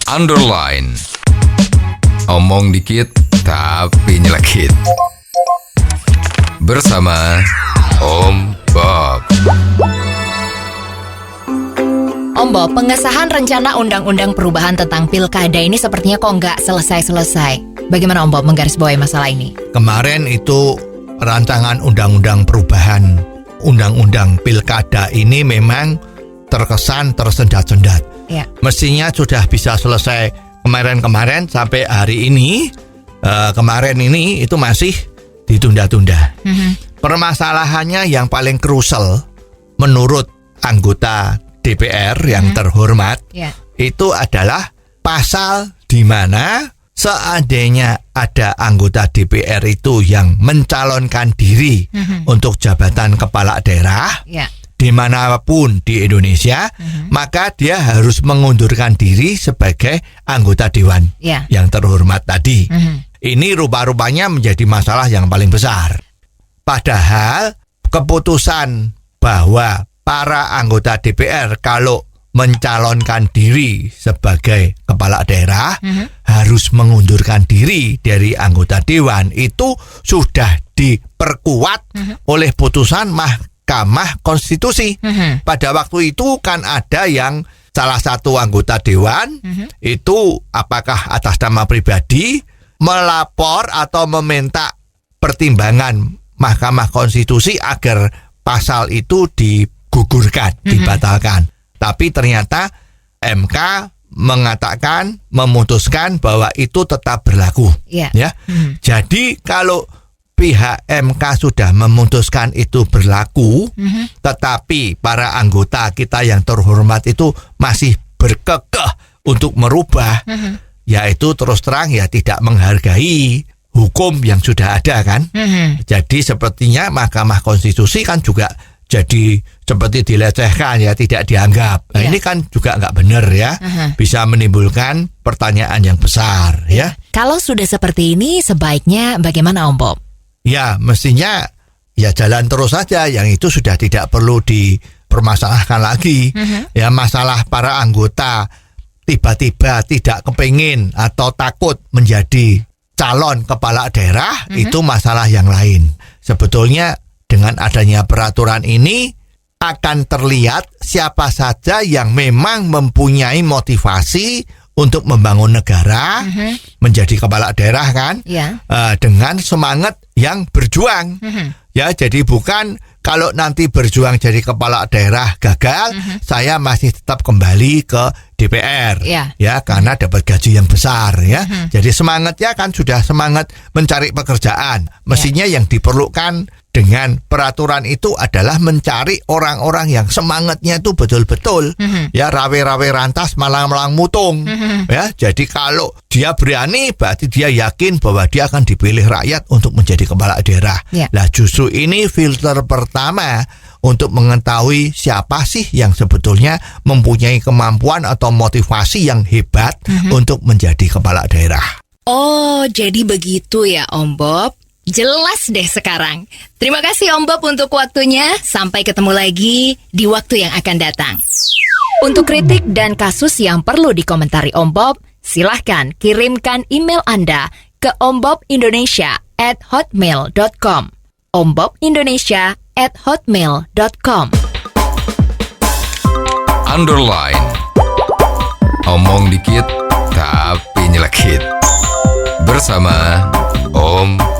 Underline. Omong dikit tapi nyelekit. Bersama Om Bob. Om Bob, pengesahan rencana undang-undang perubahan tentang pilkada ini sepertinya kok nggak selesai-selesai. Bagaimana Om Bob menggarisbawahi masalah ini? Kemarin itu rancangan undang-undang perubahan undang-undang pilkada ini memang terkesan tersendat-sendat. Ya. Mestinya sudah bisa selesai kemarin-kemarin sampai hari ini. Kemarin ini itu masih ditunda-tunda. Permasalahannya yang paling krusial menurut anggota DPR yang terhormat itu adalah pasal di mana seandainya ada anggota DPR itu yang mencalonkan diri untuk jabatan kepala daerah dimanapun di Indonesia, maka dia harus mengundurkan diri sebagai anggota dewan yang terhormat tadi. Ini rupa-rupanya menjadi masalah yang paling besar. Padahal keputusan bahwa para anggota DPR kalau mencalonkan diri sebagai kepala daerah harus mengundurkan diri dari anggota dewan itu sudah diperkuat oleh putusan Mahkamah Konstitusi. Pada waktu itu kan ada yang salah satu anggota dewan itu apakah atas nama pribadi melapor atau meminta pertimbangan Mahkamah Konstitusi agar pasal itu digugurkan, dibatalkan. Tapi ternyata MK mengatakan, memutuskan bahwa itu tetap berlaku. Jadi kalau pihak MK sudah memutuskan itu berlaku, tetapi para anggota kita yang terhormat itu masih berkekeh untuk merubah, yaitu terus terang ya tidak menghargai hukum yang sudah ada kan. Jadi sepertinya Mahkamah Konstitusi kan juga jadi seperti dilecehkan ya, tidak dianggap. Nah, ini kan juga nggak benar ya. Bisa menimbulkan pertanyaan yang besar ya. Kalau sudah seperti ini sebaiknya bagaimana Om Bob? Ya mestinya ya jalan terus saja, yang itu sudah tidak perlu dipermasalahkan lagi. Ya masalah para anggota tiba-tiba tidak kepingin atau takut menjadi calon kepala daerah itu masalah yang lain. Sebetulnya dengan adanya peraturan ini akan terlihat siapa saja yang memang mempunyai motivasi untuk membangun negara, menjadi kepala daerah kan, dengan semangat yang berjuang. Ya, jadi bukan kalau nanti berjuang jadi kepala daerah gagal, saya masih tetap kembali ke DPR, ya karena dapat gaji yang besar ya. Jadi semangatnya kan sudah semangat mencari pekerjaan. Mestinya yang diperlukan dengan peraturan itu adalah mencari orang-orang yang semangatnya itu betul-betul ya rawe-rawe rantas malang-malang mutung ya. Jadi kalau dia berani berarti dia yakin bahwa dia akan dipilih rakyat untuk menjadi kepala daerah. Nah justru ini filter pertama untuk mengetahui siapa sih yang sebetulnya mempunyai kemampuan atau motivasi yang hebat untuk menjadi kepala daerah. Oh, jadi begitu ya Om Bob. Jelas deh sekarang. Terima kasih Om Bob untuk waktunya. Sampai ketemu lagi di waktu yang akan datang. Untuk kritik dan kasus yang perlu dikomentari Om Bob, silahkan kirimkan email Anda ke ombobindonesia@hotmail.com. ombobindonesia@hotmail.com. Underline. Omong dikit tapi nyelekit. Bersama Om